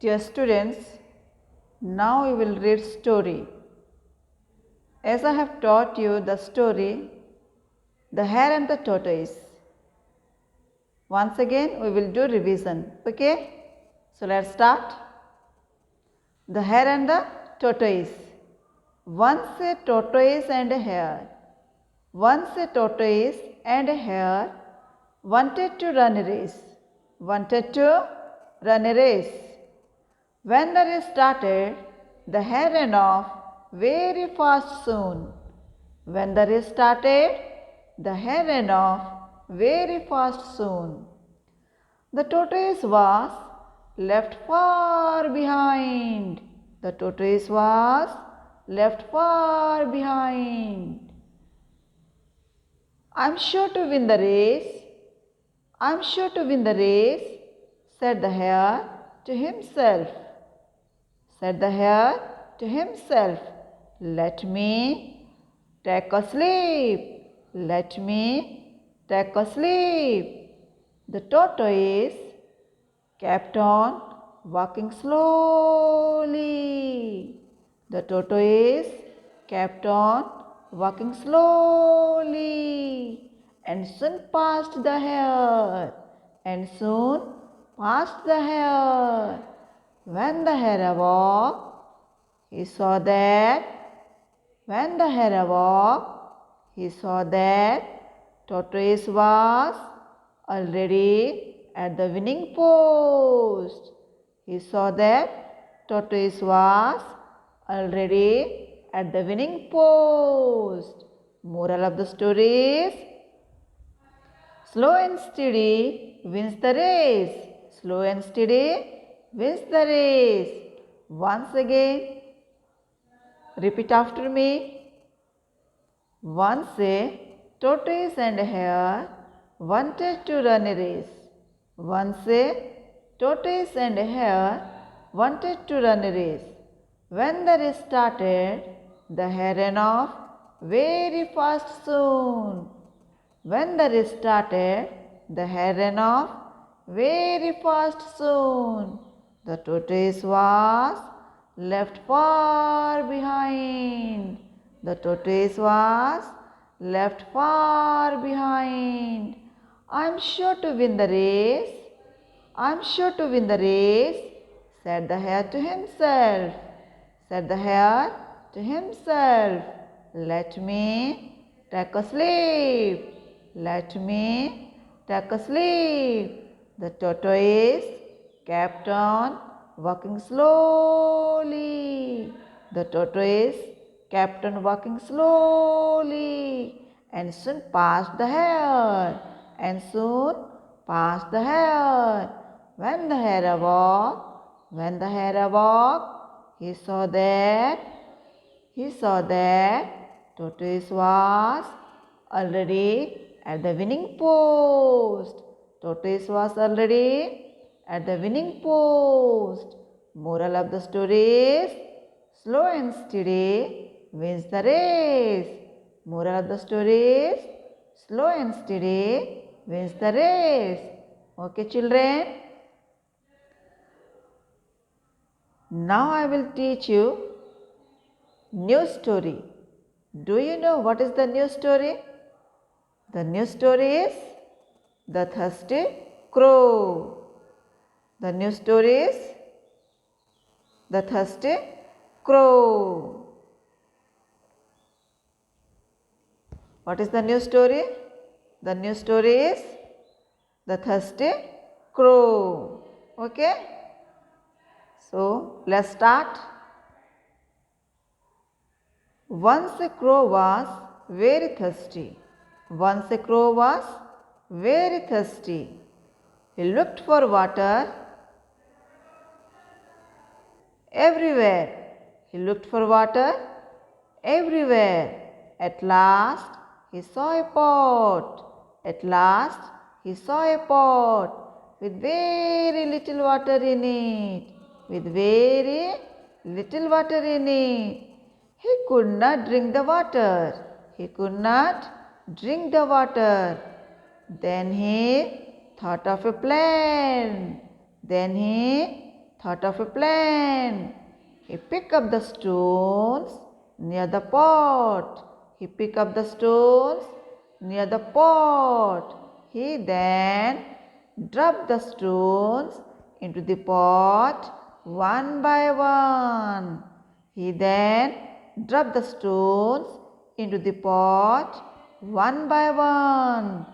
Dear students, now we will read story. As I have taught you the story, The Hare and the Tortoise. Once again we will do revision. Okay? So let's start. The Hare and the Tortoise. Once a tortoise and a hare. Once a tortoise and a hare wanted to run a race. Wanted to run a race. When the race started, the hare ran off very fast soon. When the race started, the hare ran off very fast soon. The tortoise was left far behind. The tortoise was left far behind. I'm sure to win the race. I'm sure to win the race, said the hare to himself. Said the hare to himself, let me take a sleep. Let me take a sleep. The tortoise kept on walking slowly. The tortoise kept on walking slowly and soon passed the hare. And soon passed the hare. When the hare awoke, he saw that tortoise was already at the winning post. He saw that tortoise was already at the winning post. Moral of the story is, slow and steady wins the race. Slow and steady wins the race. Once again, repeat after me. Once a tortoise and a hare wanted to run a race. Once a tortoise and a hare wanted to run a race. When the race started, the hare ran off very fast soon. When the race started, the hare ran off very fast soon. The tortoise was left far behind. The tortoise was left far behind. I'm sure to win the race. I'm sure to win the race, said the hare to himself. Said the hare to himself, let me take a sleep. Let me take a sleep. The tortoise kept on walking slowly. The tortoise kept on walking slowly and soon passed the hare. And soon passed the hare. When the hare awoke, he saw that tortoise was already at the winning post. Tortoise was already at the winning post. Moral of the story is, slow and steady wins the race. Moral of the story is, slow and steady wins the race. Okay, children? Now I will teach you new story. Do you know what is the new story? The new story is The Thirsty Crow. The new story is The Thirsty Crow. What is the new story? The new story is The Thirsty Crow. Okay? So, let's start. Once a crow was very thirsty. Once a crow was very thirsty. He looked for water everywhere. He looked for water everywhere. At last, he saw a pot. At last, he saw a pot with very little water in it. With very little water in it. He could not drink the water. He could not drink the water. Then he thought of a plan. Then he thought of a plan. He picked up the stones near the pot. He picked up the stones near the pot. He then dropped the stones into the pot one by one. He then dropped the stones into the pot one by one.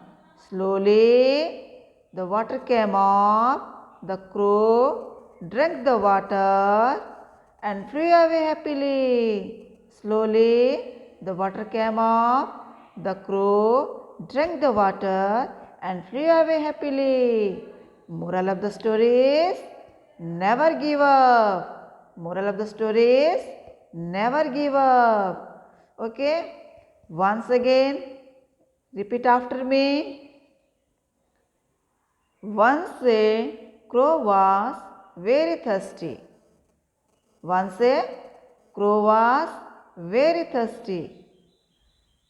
Slowly, the water came up. The crow drank the water and flew away happily. Slowly, the water came up. The crow drank the water and flew away happily. Moral of the story is never give up. Moral of the story is never give up. Okay? Once again, repeat after me. Once a crow was very thirsty. Once a crow was very thirsty.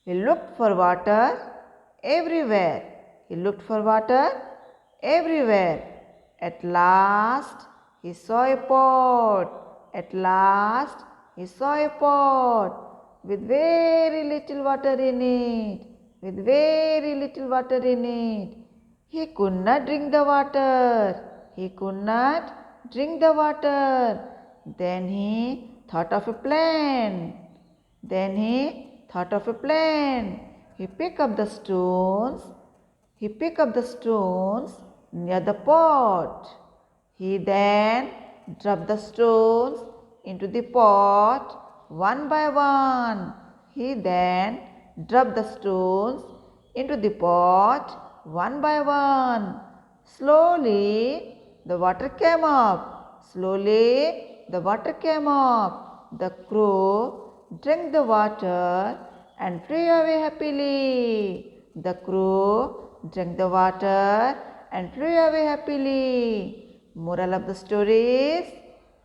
He looked for water everywhere. He looked for water everywhere. At last, he saw a pot. At last, he saw a pot with very little water in it. With very little water in it. He could not drink the water. He could not drink the water. Then he thought of a plan. Then he thought of a plan. He picked up the stones. He picked up the stones near the pot. He then dropped the stones into the pot one by one. He then dropped the stones into the pot one by one. Slowly, the water came up. Slowly, the water came up. The crow drank the water and flew away happily. The crow drank the water and flew away happily. Moral of the story is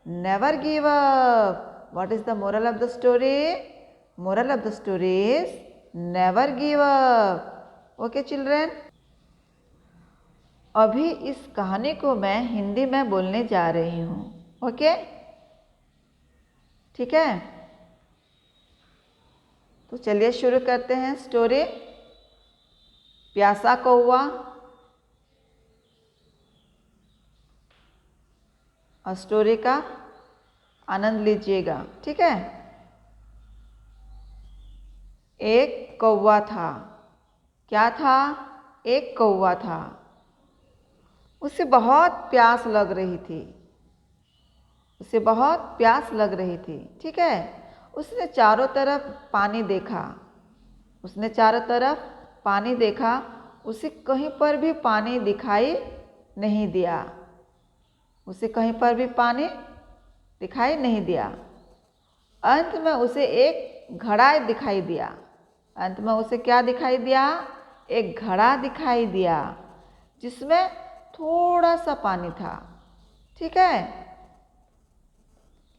never give up. What is the moral of the story? Moral of the story is never give up. Okay, children? अभी इस कहानी को मैं हिंदी में बोलने जा रही हूँ. ओके? ठीक है? तो चलिए शुरू करते हैं स्टोरी. प्यासा कौवा. और स्टोरी का आनंद लीजिएगा. ठीक है? एक कौवा था. क्या था? एक कौवा था. उसे बहुत प्यास लग रही थी. उसे बहुत प्यास लग रही थी. ठीक है? उसने चारों तरफ पानी देखा. उसने चारों तरफ पानी देखा. उसे कहीं पर भी पानी दिखाई नहीं दिया. उसे कहीं पर भी पानी दिखाई नहीं दिया. अंत में उसे एक घड़ा दिखाई दिया. अंत में उसे क्या दिखाई दिया? एक घड़ा दिखाई दिया जिसमें थोड़ा सा पानी था. ठीक है?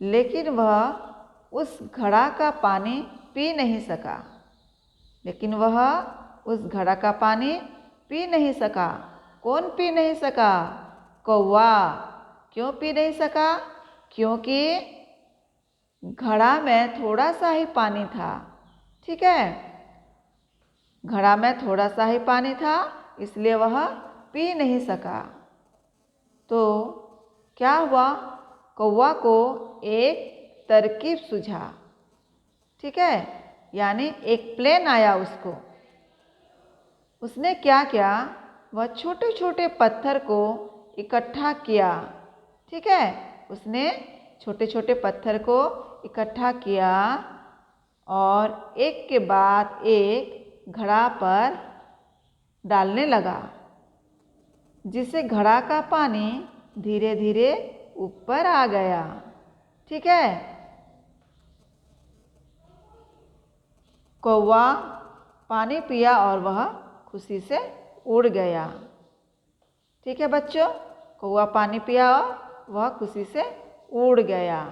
लेकिन वह उस घड़ा का पानी पी नहीं सका. लेकिन वह उस घड़ा का पानी पी नहीं सका. कौन पी नहीं सका? कौवा. क्यों पी नहीं सका? क्योंकि घड़ा में थोड़ा सा ही पानी था. ठीक है? घड़ा में थोड़ा सा ही पानी था, इसलिए वह पी नहीं सका. तो क्या हुआ? कौवा को एक तरकीब सूझा. ठीक है? यानी एक प्लान आया उसको. उसने क्या किया? वह छोटे छोटे पत्थर को इकट्ठा किया. ठीक है? उसने छोटे छोटे पत्थर को इकट्ठा किया और एक के बाद एक घड़ा पर डालने लगा, जिससे घड़ा का पानी धीरे धीरे ऊपर आ गया. ठीक है? कौवा पानी पिया और वह खुशी से उड़ गया. ठीक है बच्चों? कौवा पानी पिया और वह खुशी से उड़ गया.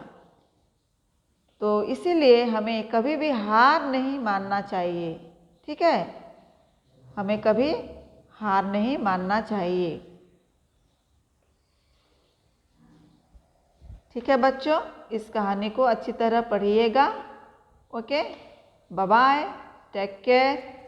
तो इसीलिए हमें कभी भी हार नहीं मानना चाहिए. ठीक है? हमें कभी हार नहीं मानना चाहिए. ठीक है बच्चों, इस कहानी को अच्छी तरह पढ़िएगा। Okay, bye bye, take care.